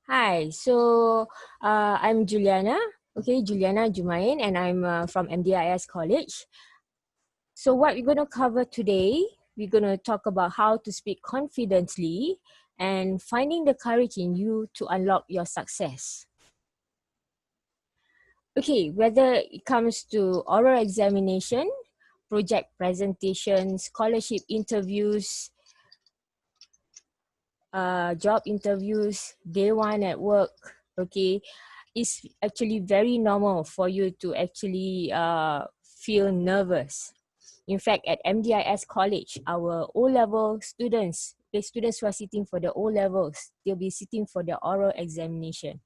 Hi, I'm Juliana. Okay, Juliana Jumain, and I'm from MDIS College. So what we're going to cover today, we're going to talk about how to speak confidently and finding the courage in you to unlock your success. Okay, whether it comes to oral examination, project presentations, scholarship interviews, job interviews, day one at work, okay, it's actually very normal for you to actually feel nervous. In fact, at MDIS College, our O-level students, the students who are sitting for the O-levels, they'll be sitting for the oral examination.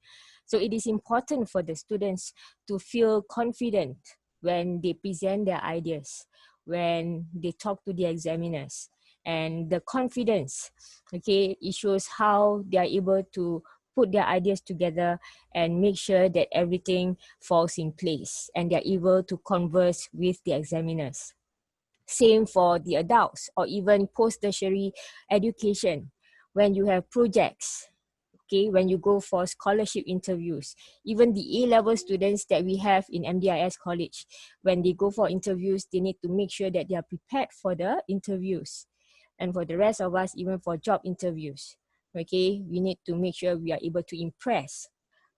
So it is important for the students to feel confident when they present their ideas, when they talk to the examiners. And the confidence, okay, it shows how they are able to put their ideas together and make sure that everything falls in place and they're able to converse with the examiners. Same for the adults or even post-tertiary education. When you have projects, okay, when you go for scholarship interviews, even the A-level students that we have in MDIS College, when they go for interviews, they need to make sure that they are prepared for the interviews. And for the rest of us, even for job interviews, okay, we need to make sure we are able to impress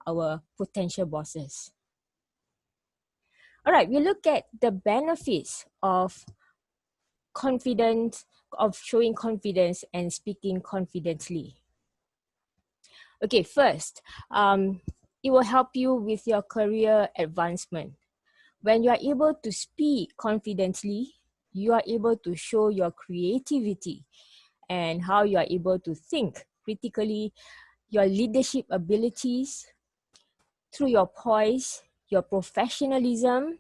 our potential bosses. All right, we look at the benefits of confidence, of showing confidence and speaking confidently. Okay, first, it will help you with your career advancement. When you are able to speak confidently, you are able to show your creativity and how you are able to think critically, your leadership abilities through your poise, your professionalism,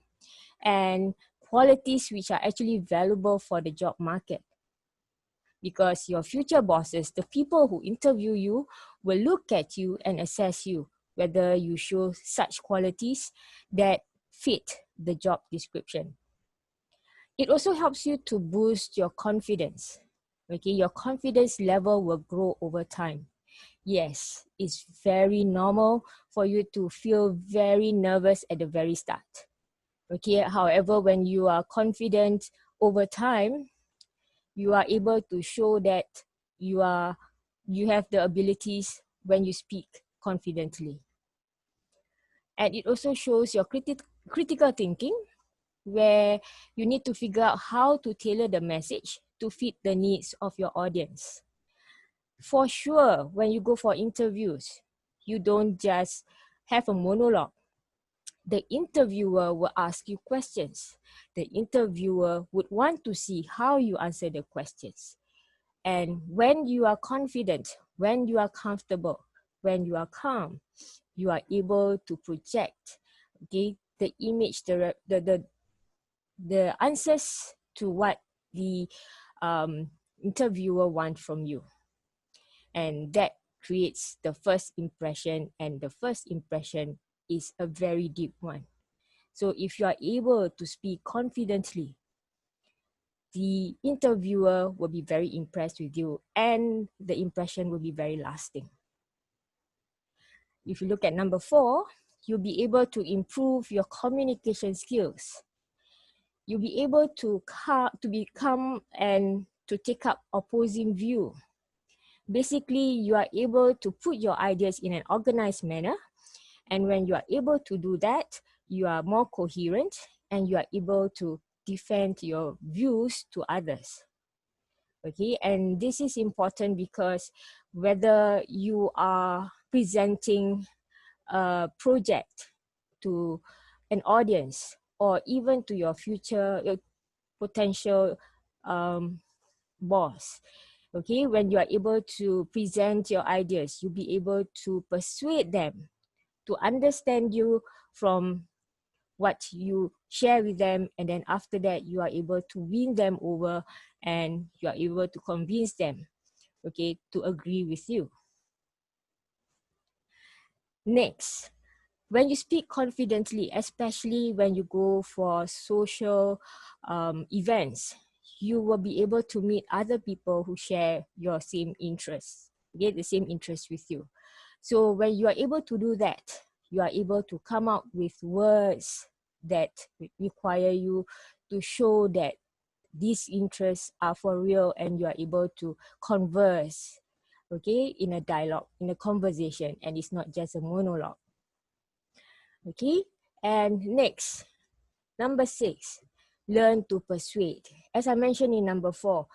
and qualities which are actually valuable for the job market. Because your future bosses, the people who interview you, will look at you and assess you whether you show such qualities that fit the job description. It also helps you to boost your confidence. Okay, your confidence level will grow over time. Yes, it's very normal for you to feel very nervous at the very start. Okay, however, when you are confident over time, you are able to show that you have the abilities when you speak confidently. And it also shows your critical thinking, where you need to figure out how to tailor the message to fit the needs of your audience. For sure, when you go for interviews, you don't just have a monologue. The interviewer will ask you questions. The interviewer would want to see how you answer the questions. And when you are confident, when you are comfortable, when you are calm, you are able to project, okay, the image, the answers to what the interviewer wants from you. And that creates the first impression, and the first impression is a very deep one. So if you are able to speak confidently, the interviewer will be very impressed with you and the impression will be very lasting. If you look at number 4, you'll be able to improve your communication skills. You'll be able to become and to take up opposing view. Basically, you are able to put your ideas in an organized manner. And when you are able to do that, you are more coherent and you are able to defend your views to others. Okay, and this is important because whether you are presenting a project to an audience or even to your future potential boss, okay, when you are able to present your ideas, you'll be able to persuade them to understand you from what you share with them, and then after that you are able to win them over and you are able to convince them, okay, to agree with you. Next, when you speak confidently, especially when you go for social events, you will be able to meet other people who share your same interests, okay, the same interests with you. So when you are able to do that, you are able to come up with words that require you to show that these interests are for real and you are able to converse, okay, in a dialogue, in a conversation, and it's not just a monologue. Okay, and next, number 6, learn to persuade. As I mentioned in number 4,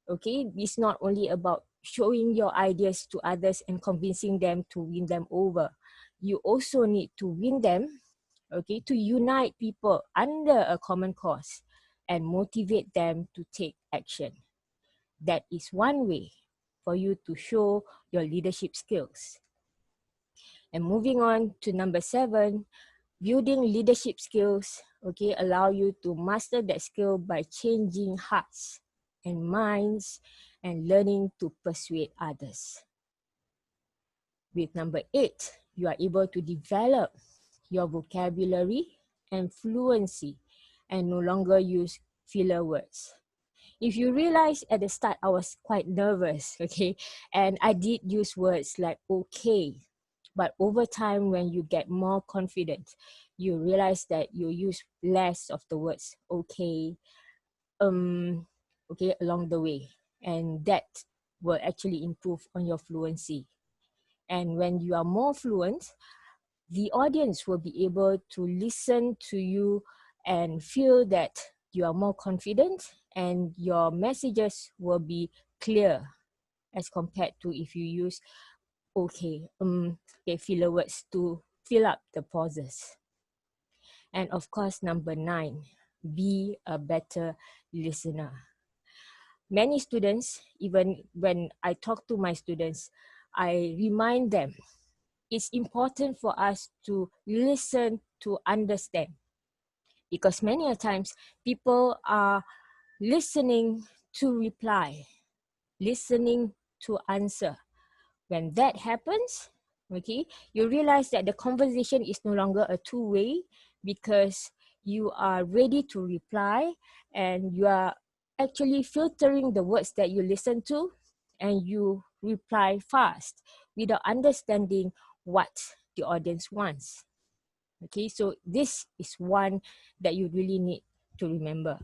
okay, it's not only about showing your ideas to others and convincing them to win them over. You also need to win them, okay, to unite people under a common cause and motivate them to take action. That is one way for you to show your leadership skills. And moving on to number 7, building leadership skills, okay, allow you to master that skill by changing hearts and minds and learning to persuade others. With number 8, you are able to develop your vocabulary and fluency and no longer use filler words. If you realize at the start, I was quite nervous, okay? And I did use words like okay. But over time, when you get more confident, you realize that you use less of the words okay, okay, along the way. And that will actually improve on your fluency. And when you are more fluent, the audience will be able to listen to you and feel that you are more confident and your messages will be clear as compared to if you use okay, filler words to fill up the pauses. And of course, number 9, be a better listener. Many students, even when I talk to my students, I remind them it's important for us to listen to understand, because many a times people are listening to reply, listening to answer. When that happens, okay, you realize that the conversation is no longer a two-way because you are ready to reply and you are actually filtering the words that you listen to and you reply fast without understanding what the audience wants. Okay, so this is one that you really need to remember.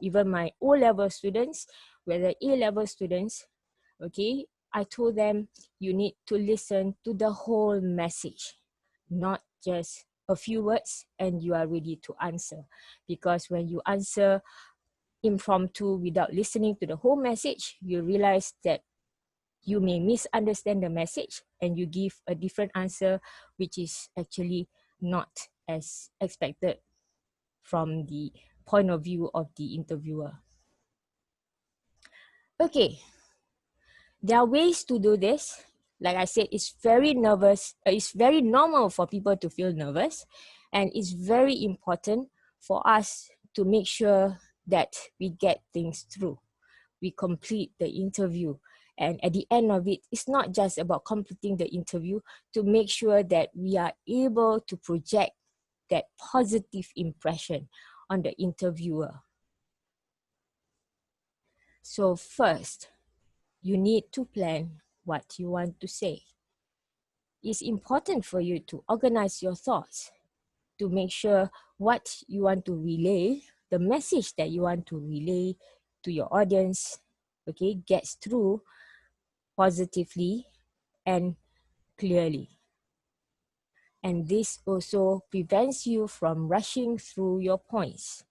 Even my O-level students, whether A-level students, okay, I told them you need to listen to the whole message, not just a few words and you are ready to answer. Because when you answer impromptu without listening to the whole message, you realize that you may misunderstand the message and you give a different answer, which is actually not as expected from the point of view of the interviewer. Okay, there are ways to do this. Like I said, it's very normal for people to feel nervous, and it's very important for us to make sure that we get things through. We complete the interview. And at the end of it, it's not just about completing the interview, to make sure that we are able to project that positive impression on the interviewer. So first, you need to plan what you want to say. It's important for you to organize your thoughts, to make sure what you want to relay, the message that you want to relay to your audience, okay, gets through positively and clearly. And this also prevents you from rushing through your points.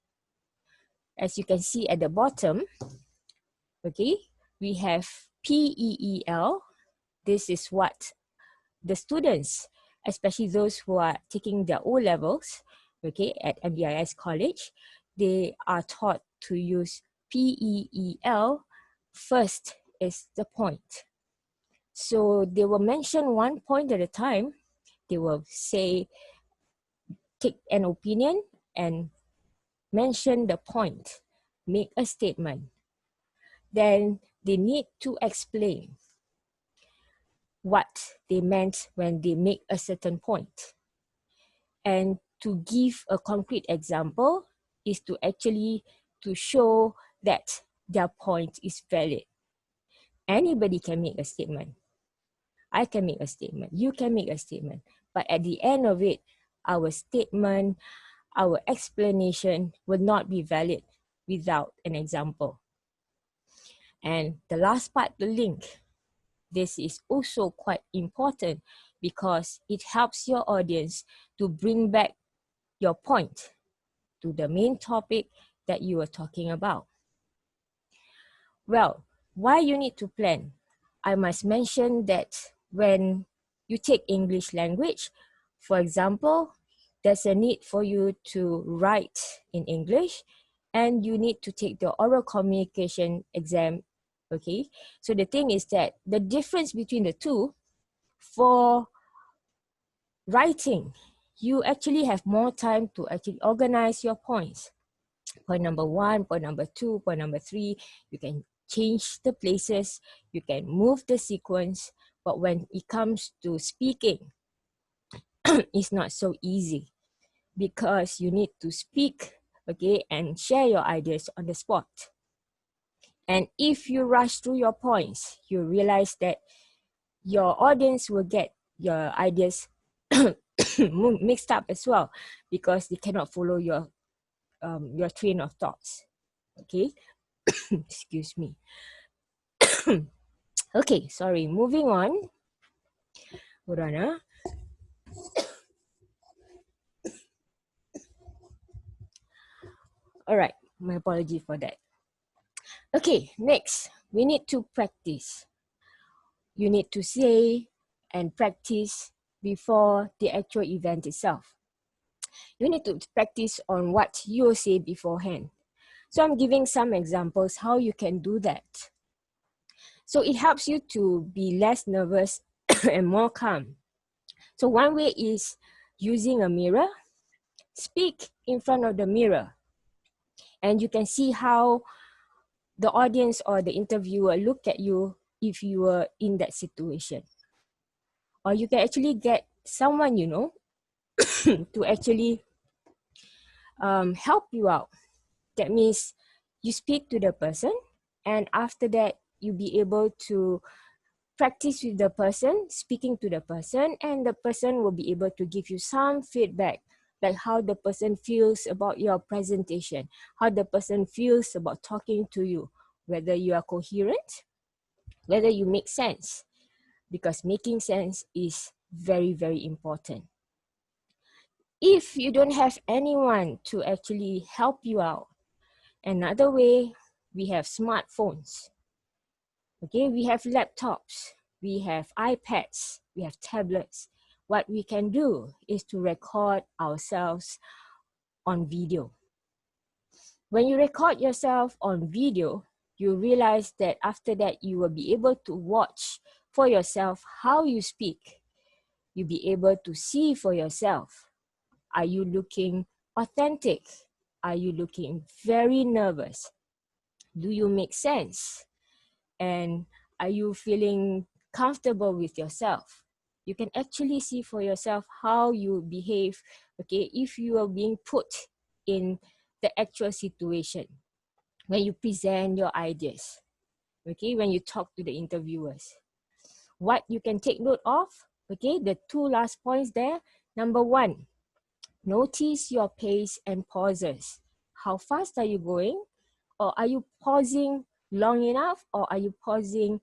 As you can see at the bottom, okay, we have PEEL. This is what the students, especially those who are taking their O-levels, okay, at MDIS College, they are taught to use PEEL. First is the point. So they will mention one point at a time. They will say, take an opinion and mention the point, make a statement. Then they need to explain what they meant when they make a certain point. And to give a concrete example is to actually to show that their point is valid. Anybody can make a statement. I can make a statement, you can make a statement, but at the end of it, our statement, our explanation will not be valid without an example. And the last part, the link. This is also quite important because it helps your audience to bring back your point to the main topic that you were talking about. Well, why you need to plan? I must mention that when you take English language, for example, there's a need for you to write in English and you need to take the oral communication exam, okay? So the thing is that the difference between the two, for writing, you actually have more time to actually organize your points. Point number 1, point number 2, point number 3, you can change the places, you can move the sequence, but when it comes to speaking, it's not so easy because you need to speak, okay, and share your ideas on the spot. And if you rush through your points, you realize that your audience will get your ideas mixed up as well because they cannot follow your train of thoughts. Okay, excuse me. Okay, sorry. Moving on. Hold on. All right, my apology for that. Okay, next, we need to practice. You need to say and practice before the actual event itself. You need to practice on what you say beforehand. So I'm giving some examples how you can do that. So it helps you to be less nervous and more calm. So one way is using a mirror. Speak in front of the mirror. And you can see how the audience or the interviewer look at you if you were in that situation. Or you can actually get someone you know to actually help you out. That means you speak to the person and after that you be able to practice with the person, speaking to the person, and the person will be able to give you some feedback, like how the person feels about your presentation, how the person feels about talking to you, whether you are coherent, whether you make sense, because making sense is very, very important. If you don't have anyone to actually help you out, another way, we have smartphones. Okay, we have laptops, we have iPads, we have tablets. What we can do is to record ourselves on video. When you record yourself on video, you realize that after that you will be able to watch for yourself how you speak. You'll be able to see for yourself. Are you looking authentic? Are you looking very nervous? Do you make sense? And are you feeling comfortable with yourself? You can actually see for yourself how you behave, okay, if you are being put in the actual situation when you present your ideas, okay, when you talk to the interviewers. What you can take note of, okay, the two last points there. Number 1, notice your pace and pauses. How fast are you going? Or are you pausing long enough? Or are you pausing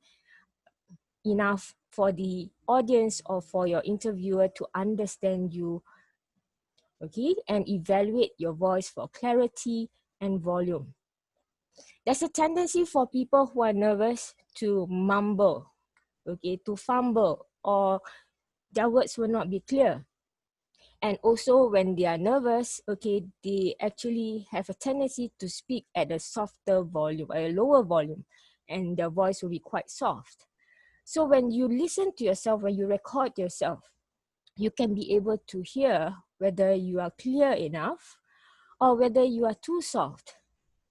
enough for the audience or for your interviewer to understand you, okay? And evaluate your voice for clarity and volume. There's a tendency for people who are nervous to mumble, okay, to fumble, or their words will not be clear. And also when they are nervous, okay, they actually have a tendency to speak at a softer volume, a lower volume, and their voice will be quite soft. So when you listen to yourself, when you record yourself, you can be able to hear whether you are clear enough or whether you are too soft.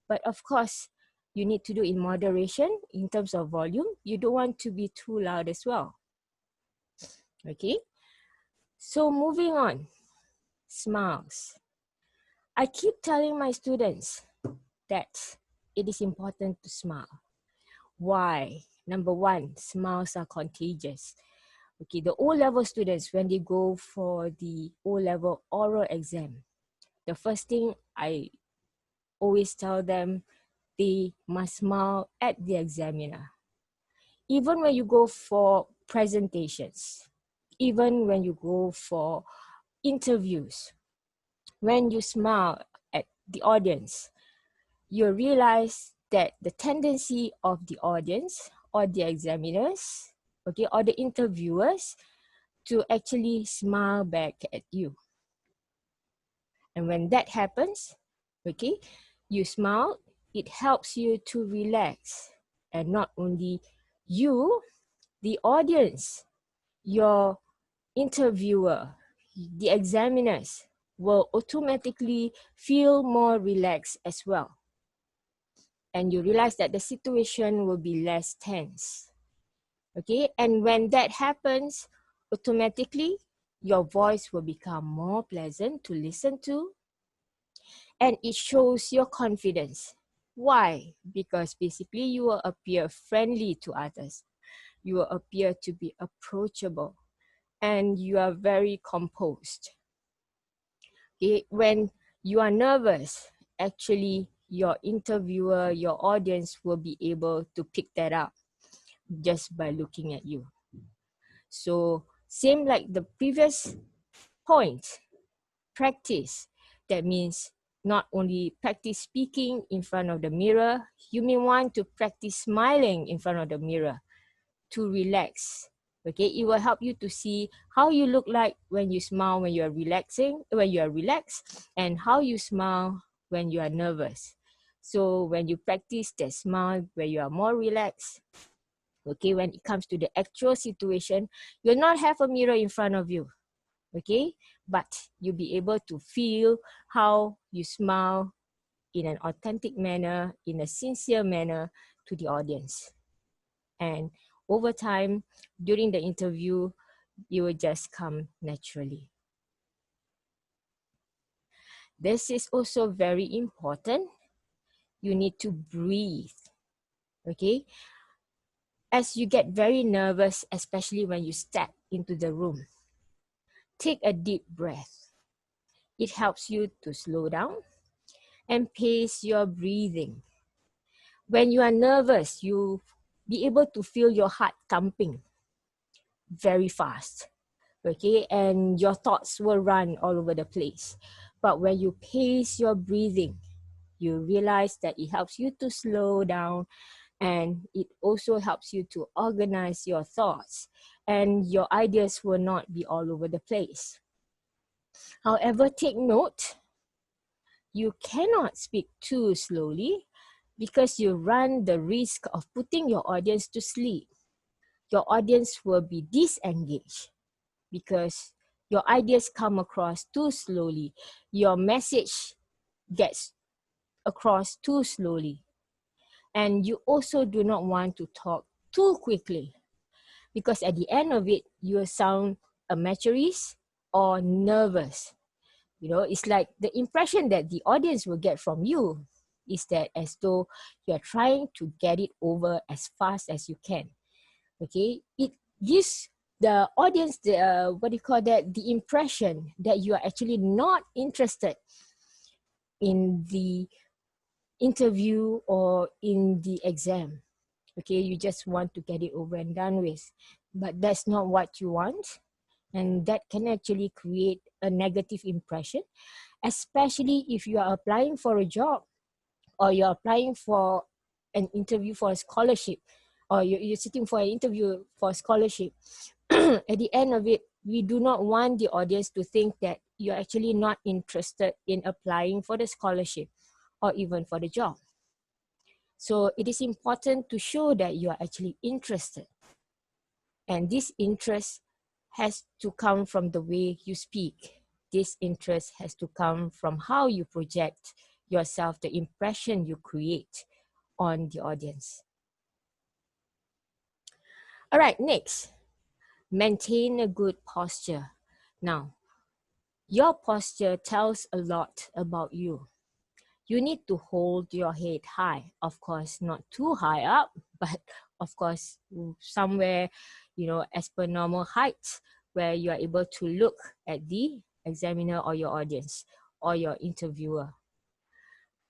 But of course, you need to do in moderation in terms of volume. You don't want to be too loud as well. Okay, so moving on, smiles. I keep telling my students that it is important to smile. Why? Number 1, smiles are contagious. Okay, the O-level students, when they go for the O-level oral exam, the first thing I always tell them, they must smile at the examiner. Even when you go for presentations, even when you go for interviews, when you smile at the audience, you realize that the tendency of the audience or the examiners, okay, or the interviewers to actually smile back at you. And when that happens, okay, you smile, it helps you to relax. And not only you, the audience, your interviewer, the examiners will automatically feel more relaxed as well. And you realize that the situation will be less tense. Okay, and when that happens, automatically your voice will become more pleasant to listen to, and it shows your confidence. Why? Because basically you will appear friendly to others. You will appear to be approachable, and you are very composed. Okay? When you are nervous, actually your interviewer, your audience will be able to pick that up just by looking at you. So same like the previous point, practice. That means not only practice speaking in front of the mirror, you may want to practice smiling in front of the mirror to relax. Okay, it will help you to see how you look like when you smile when you are relaxing, when you are relaxed, and how you smile when you are nervous. So when you practice that smile where you are more relaxed, okay, when it comes to the actual situation, you'll not have a mirror in front of you, okay, but you'll be able to feel how you smile in an authentic manner, in a sincere manner to the audience. And over time, during the interview, it will just come naturally. This is also very important. You need to breathe, okay? As you get very nervous, especially when you step into the room, take a deep breath. It helps you to slow down and pace your breathing. When you are nervous, you be able to feel your heart thumping very fast, okay? And your thoughts will run all over the place. But when you pace your breathing, you realize that it helps you to slow down, and it also helps you to organize your thoughts, and your ideas will not be all over the place. However, take note, you cannot speak too slowly because you run the risk of putting your audience to sleep. Your audience will be disengaged because your ideas come across too slowly. Your message gets across too slowly. And you also do not want to talk too quickly because at the end of it, you will sound amateurish or nervous. You know, it's like the impression that the audience will get from you is that as though you're trying to get it over as fast as you can. Okay, it gives the audience the the impression that you are actually not interested in the interview or in the exam. Okay, you just want to get it over and done with, but that's not what you want, and that can actually create a negative impression, especially if you are applying for a job or you're applying for an interview for a scholarship, or you're sitting for an interview for a scholarship. At the end of it, we do not want the audience to think that you're actually not interested in applying for the scholarship or even for the job. So it is important to show that you are actually interested. And this interest has to come from the way you speak. This interest has to come from how you project yourself, the impression you create on the audience. All right, next, maintain a good posture. Now, your posture tells a lot about you. You need to hold your head high. Of course, not too high up, but of course, somewhere, as per normal height, where you are able to look at the examiner or your audience or your interviewer.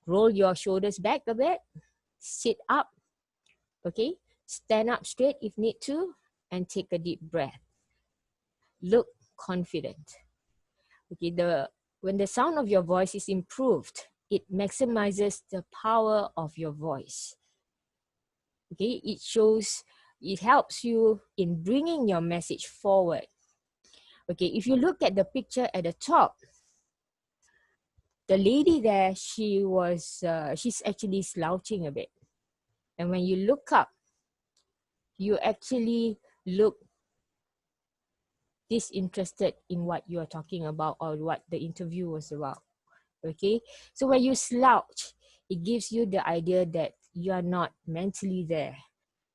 Roll your shoulders back a bit, sit up, okay? Stand up straight if need to, and take a deep breath. Look confident. Okay, when the sound of your voice is improved, it maximizes the power of your voice. Okay, it helps you in bringing your message forward. Okay, if you look at the picture at the top, the lady there, she's actually slouching a bit. And when you look up, you actually look disinterested in what you are talking about or what the interview was about. Okay, so when you slouch, it gives you the idea that you are not mentally there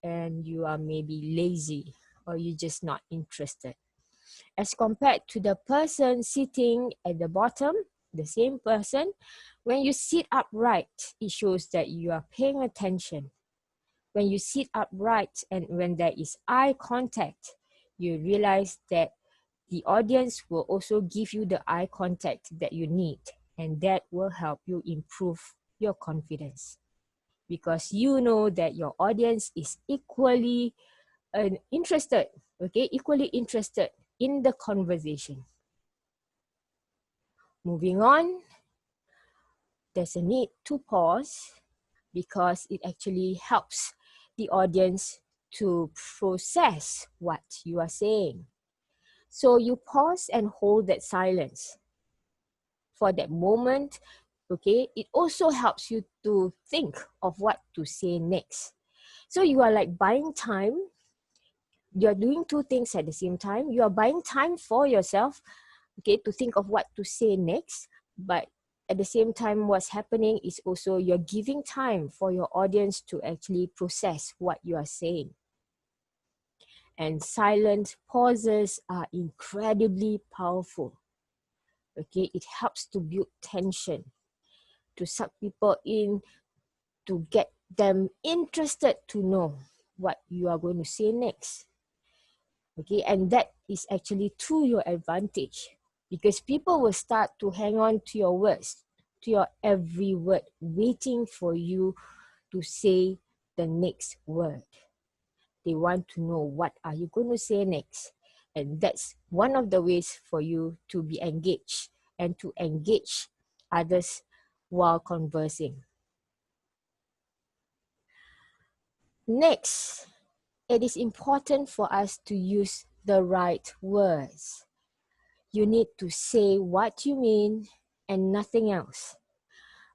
and you are maybe lazy or you're just not interested. As compared to the person sitting at the bottom, the same person, when you sit upright, it shows that you are paying attention. When you sit upright and when there is eye contact, you realize that the audience will also give you the eye contact that you need, and that will help you improve your confidence because you know that your audience is equally interested, okay, equally interested in the conversation. Moving on, there's a need to pause because it actually helps the audience to process what you are saying. So you pause and hold that silence for that moment, okay? It also helps you to think of what to say next. So you are like buying time. You're doing two things at the same time. You are buying time for yourself, okay, to think of what to say next. But at the same time, what's happening is also you're giving time for your audience to actually process what you are saying. And silent pauses are incredibly powerful. Okay, it helps to build tension, to suck people in, to get them interested to know what you are going to say next. Okay, and that is actually to your advantage because people will start to hang on to your words, to your every word, waiting for you to say the next word. They want to know what are you going to say next. And that's one of the ways for you to be engaged and to engage others while conversing. Next, it is important for us to use the right words. You need to say what you mean and nothing else.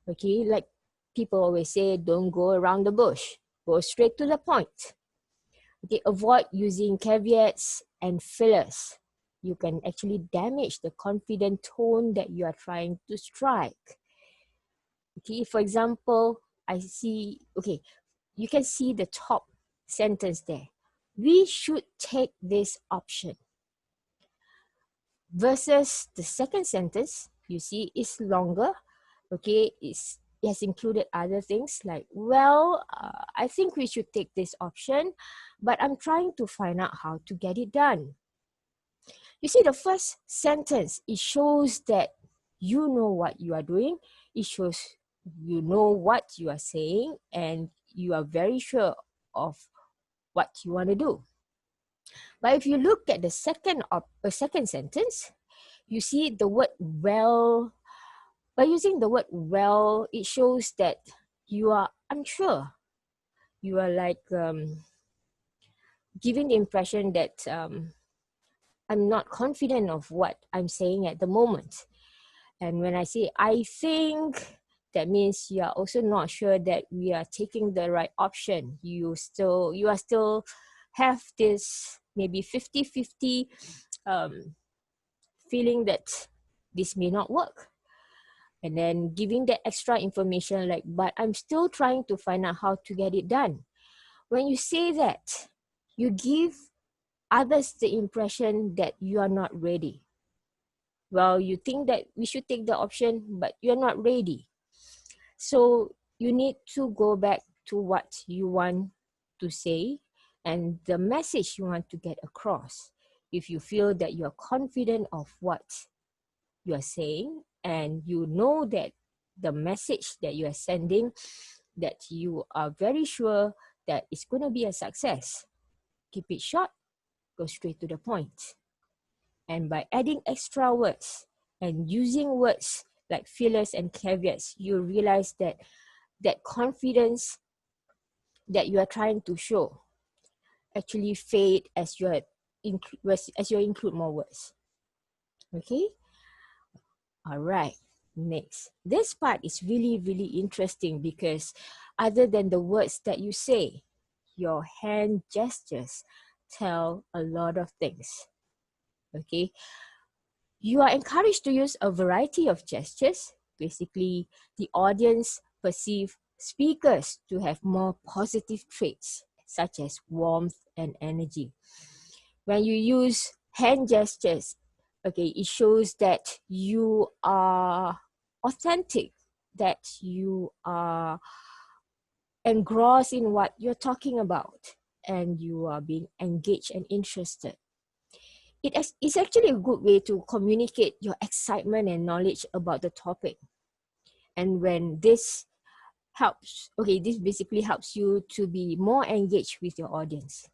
Okay, like people always say, don't go around the bush, go straight to the point. Okay, avoid using caveats and fillers. You can actually damage the confident tone that you are trying to strike. Okay, for example, you can see the top sentence there. We should take this option. Versus the second sentence, you see, is longer. Okay, it has included other things like, I think we should take this option, but I'm trying to find out how to get it done. You see, the first sentence, it shows that you know what you are doing. It shows you know what you are saying and you are very sure of what you want to do. But if you look at the second sentence, you see the word well. By using the word well, it shows that you are unsure. You are like giving the impression that I'm not confident of what I'm saying at the moment. And when I say I think, that means you are also not sure that we are taking the right option. You are still have this maybe 50-50 feeling that this may not work. And then giving that extra information like, but I'm still trying to find out how to get it done. When you say that, you give others the impression that you are not ready. Well, you think that we should take the option, but you're not ready. So you need to go back to what you want to say and the message you want to get across. If you feel that you're confident of what you are saying and you know that the message that you are sending, that you are very sure that it's going to be a success, keep it short, go straight to the point. And by adding extra words and using words like fillers and caveats, you realize that that confidence that you are trying to show actually fade as you include more words. Okay? All right. Next. This part is really, really interesting because other than the words that you say, your hand gestures tell a lot of things. Okay? You are encouraged to use a variety of gestures. Basically, the audience perceive speakers to have more positive traits, such as warmth and energy. When you use hand gestures, okay, it shows that you are authentic, that you are engrossed in what you're talking about, and you are being engaged and interested. It's actually a good way to communicate your excitement and knowledge about the topic. And when this helps, okay, this basically helps you to be more engaged with your audience.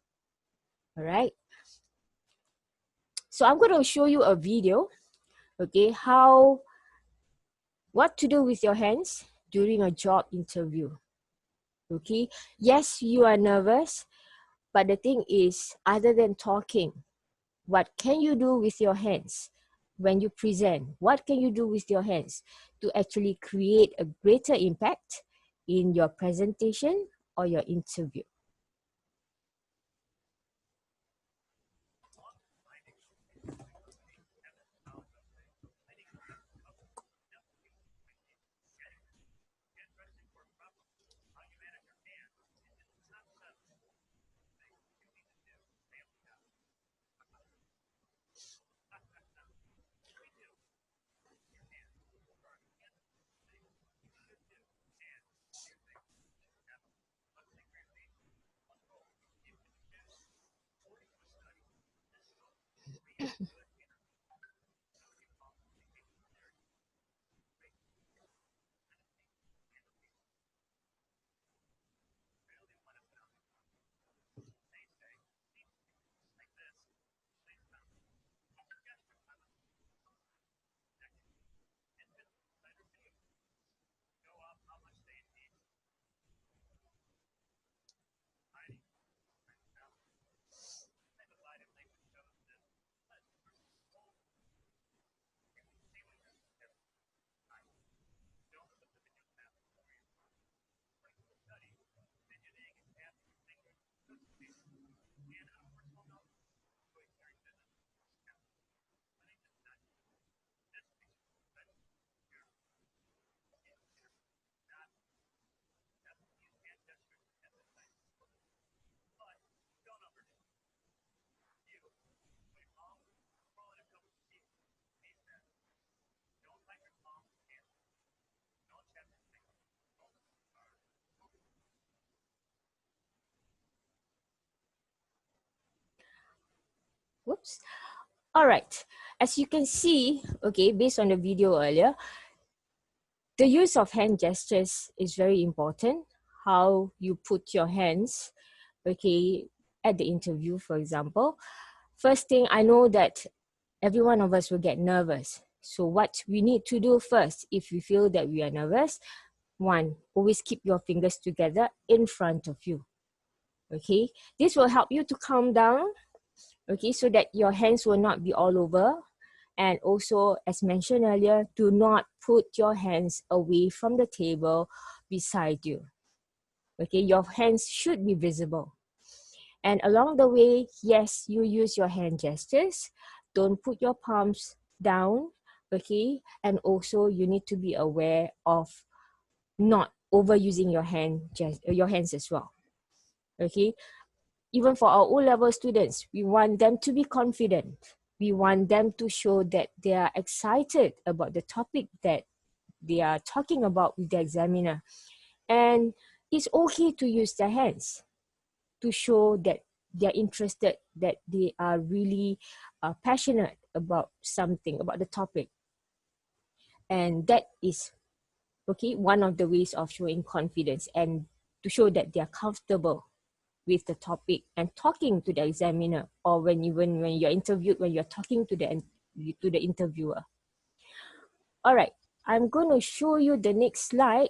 All right. So I'm going to show you a video, okay, what to do with your hands during a job interview. Okay. Yes, you are nervous, but the thing is, other than talking, what can you do with your hands when you present? What can you do with your hands to actually create a greater impact in your presentation or your interview? Whoops. All right. As you can see, okay, based on the video earlier, the use of hand gestures is very important. How you put your hands, okay, at the interview, for example. First thing, I know that every one of us will get nervous. So what we need to do first, if we feel that we are nervous, one, always keep your fingers together in front of you. Okay, this will help you to calm down, okay, so that your hands will not be all over. And also, as mentioned earlier, do not put your hands away from the table beside you. Okay, your hands should be visible. And along the way, yes, you use your hand gestures. Don't put your palms down, okay? And also, you need to be aware of not overusing your hands as well, okay? Even for our O-level students, we want them to be confident. We want them to show that they are excited about the topic that they are talking about with the examiner. And it's okay to use their hands to show that they're interested, that they are really passionate about something, about the topic. And that is, okay, one of the ways of showing confidence, and to show that they are comfortable with the topic and talking to the examiner, or when you're interviewed, when you're talking to the interviewer. All right, I'm going to show you the next slide.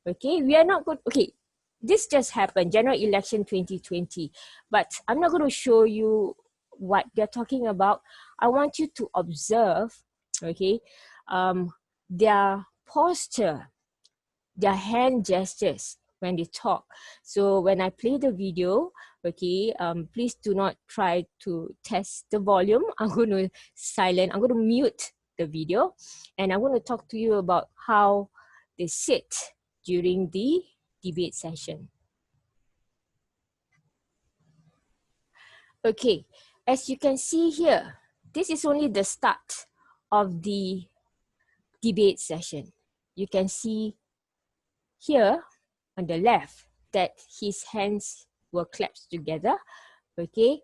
Okay, we are not good. Okay, this just happened, general election 2020, but I'm not going to show you what they're talking about. I want you to observe, okay, their posture, their hand gestures when they talk. So when I play the video, okay, please do not try to test the volume. I'm going to mute the video, and I'm going to talk to you about how they sit during the debate session. Okay, as you can see here, this is only the start of the debate session. You can see here on the left that his hands were clasped together. Okay,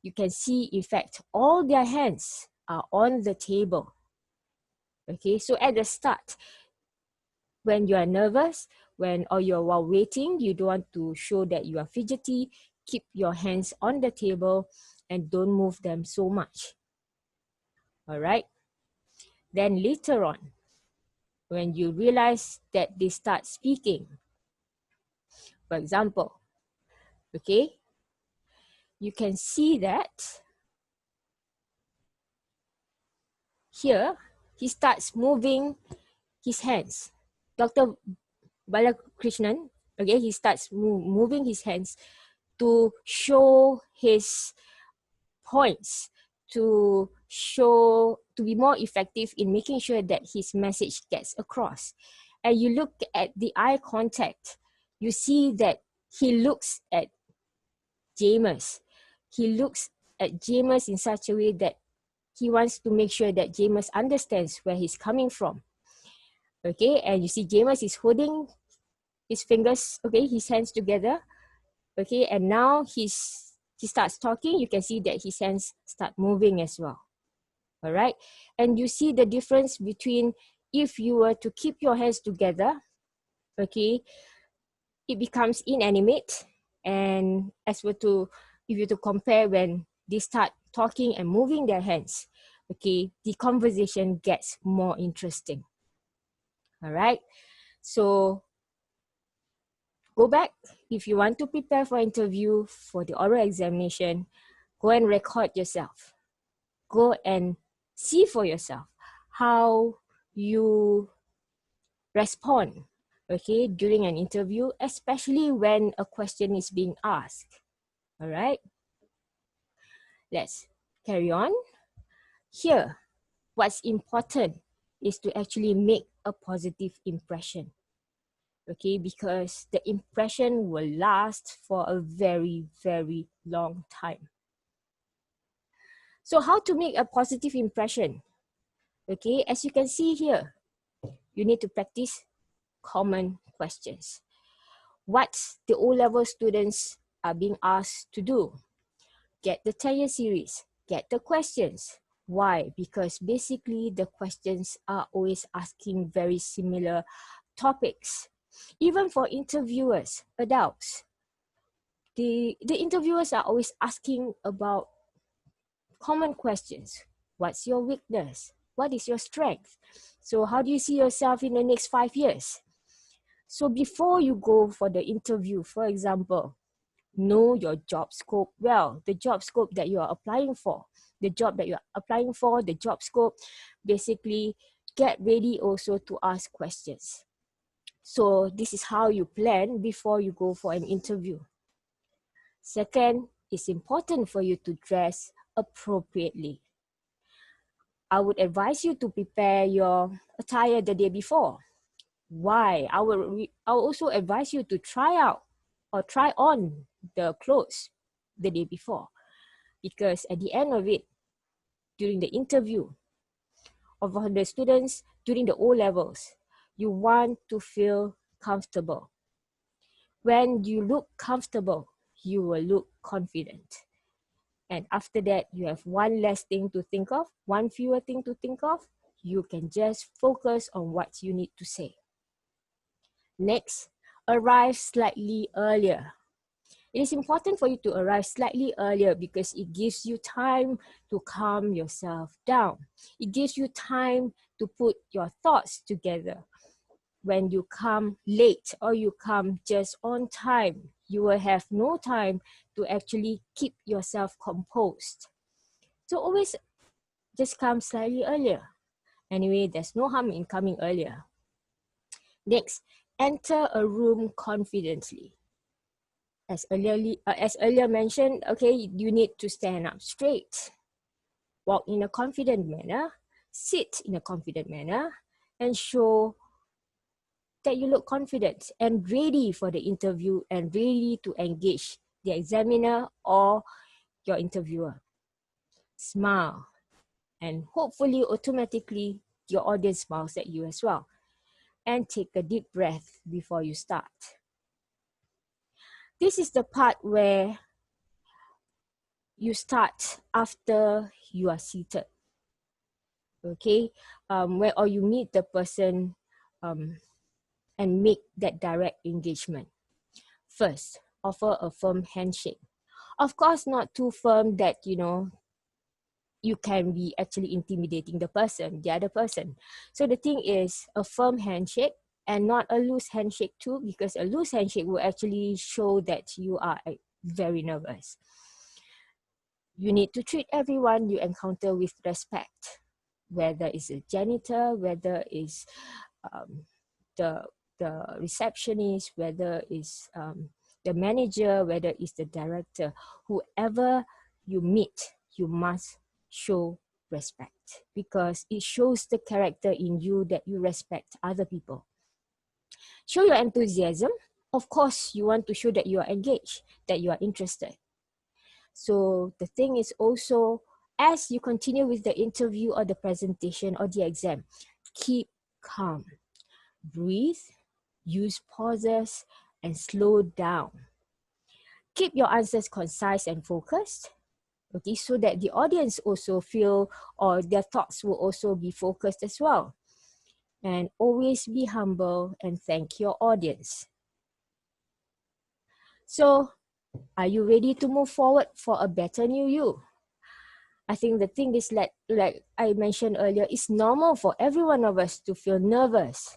you can see, in fact, all their hands are on the table. Okay, so at the start, when you are nervous, or you're while waiting, you don't want to show that you are fidgety, keep your hands on the table and don't move them so much. All right. Then later on, when you realize that they start speaking, for example, okay, you can see that here he starts moving his hands. Dr. Balakrishnan, okay, he starts moving his hands to show his points, to be more effective in making sure that his message gets across. And you look at the eye contact, you see that he looks at James. He looks at James in such a way that he wants to make sure that James understands where he's coming from. Okay, and you see James is holding his fingers, okay, his hands together. Okay, and now he starts talking. You can see that his hands start moving as well. All right, and you see the difference between, if you were to keep your hands together, okay, it becomes inanimate. And if you were to compare when they start talking and moving their hands, okay, the conversation gets more interesting. All right, so go back. If you want to prepare for interview, for the oral examination, go and record yourself. Go and see for yourself how you respond, okay, during an interview, especially when a question is being asked. All right, let's carry on. Here, what's important is to actually make a positive impression. Okay, because the impression will last for a very, very long time. So how to make a positive impression? Okay, as you can see here, you need to practice common questions. What the O-level students are being asked to do. Get the 10-year series, get the questions. Why? Because basically the questions are always asking very similar topics. Even for interviewers, adults, the interviewers are always asking about common questions. What's your weakness? What is your strength? So how do you see yourself in the next 5 years? So before you go for the interview, for example, know your job scope well, the job scope that you are applying for, the job scope, basically get ready also to ask questions. So this is how you plan before you go for an interview. Second, it's important for you to dress appropriately. I would advise you to prepare your attire the day before. Why? I will also advise you to try out or try on the clothes the day before, because at the end of it, during the interview of the students during the O-levels, you want to feel comfortable. When you look comfortable, you will look confident. And after that, you have one less thing to think of, one fewer thing to think of. You can just focus on what you need to say. Next, arrive slightly earlier. It is important for you to arrive slightly earlier because it gives you time to calm yourself down. It gives you time to put your thoughts together. When you come late or you come just on time, you will have no time to actually keep yourself composed. So always just come slightly earlier. Anyway, there's no harm in coming earlier. Next, enter a room confidently. As earlier mentioned, okay, you need to stand up straight, walk in a confident manner, sit in a confident manner, and show that you look confident and ready for the interview and ready to engage the examiner or your interviewer. Smile, and hopefully automatically your audience smiles at you as well. And take a deep breath before you start. This is the part where you start after you are seated. Okay, or you meet the person and make that direct engagement. First, offer a firm handshake. Of course, not too firm that, you can be actually intimidating the other person. So the thing is a firm handshake and not a loose handshake too, because a loose handshake will actually show that you are very nervous. You need to treat everyone you encounter with respect, whether it's a janitor, whether it's the receptionist, whether it's the manager, whether it's the director. Whoever you meet, you must show respect because it shows the character in you that you respect other people. Show your enthusiasm. Of course, you want to show that you are engaged, that you are interested. So the thing is also, as you continue with the interview or the presentation or the exam, keep calm. Breathe, use pauses, and slow down. Keep your answers concise and focused, okay, so that the audience also feel or their thoughts will also be focused as well. And always be humble and thank your audience. So, are you ready to move forward for a better new you? I think the thing is like I mentioned earlier, it's normal for every one of us to feel nervous.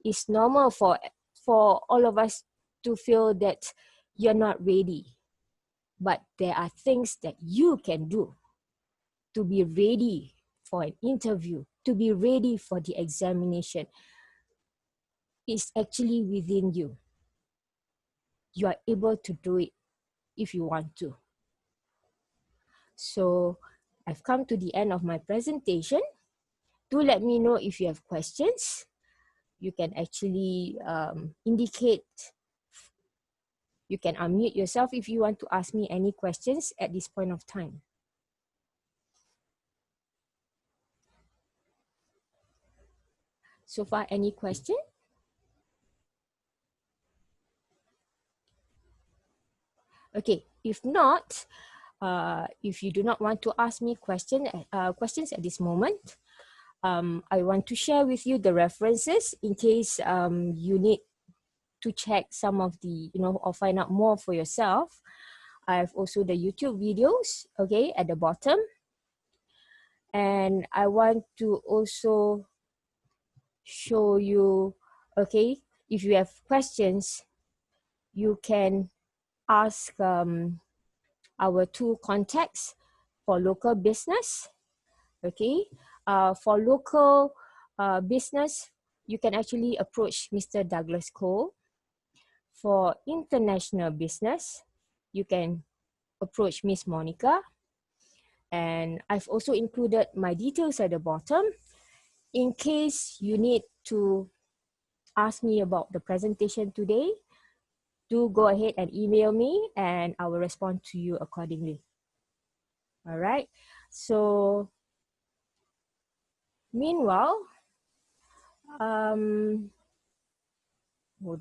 It's normal for all of us to feel that you're not ready. But there are things that you can do to be ready for an interview, to be ready for the examination. It's actually within you. You are able to do it if you want to. So I've come to the end of my presentation. Do let me know if you have questions. You can actually indicate. You can unmute yourself if you want to ask me any questions at this point of time. So far, any question? Okay, if not, if you do not want to ask me questions at this moment, I want to share with you the references in case you need to check some of the, or find out more for yourself. I have also the YouTube videos, okay, at the bottom. And I want to also show you, okay, if you have questions, you can ask our two contacts for local business, okay. For local business, you can actually approach Mr. Douglas Cole. For international business, you can approach Miss Monica. And I've also included my details at the bottom. In case you need to ask me about the presentation today, do go ahead and email me and I will respond to you accordingly. All right. So meanwhile, hold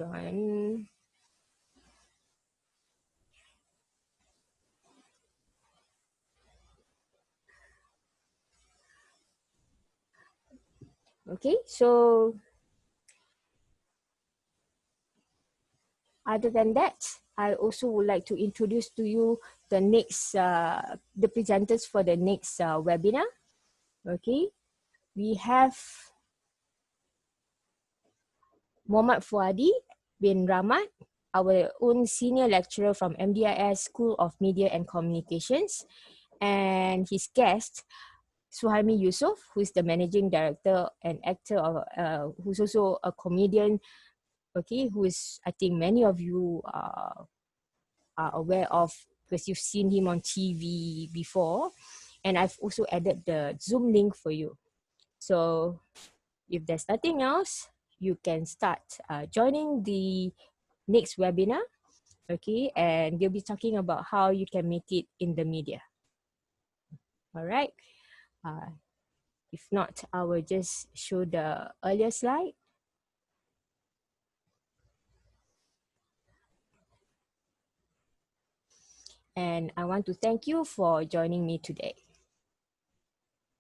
on. Okay, so other than that, I also would like to introduce to you the next, the presenters for the next webinar. Okay, we have Muhammad Fuadi bin Rahmat, our own senior lecturer from MDIS School of Media and Communications, and his guest, Suhaimi Yusof, who is the managing director and actor of, who's also a comedian, okay, who is, I think many of you are aware of because you've seen him on TV before. And I've also added the Zoom link for you. So if there's nothing else, you can start joining the next webinar, okay? And they'll be talking about how you can make it in the media. All right. If not, I will just show the earlier slide. And I want to thank you for joining me today.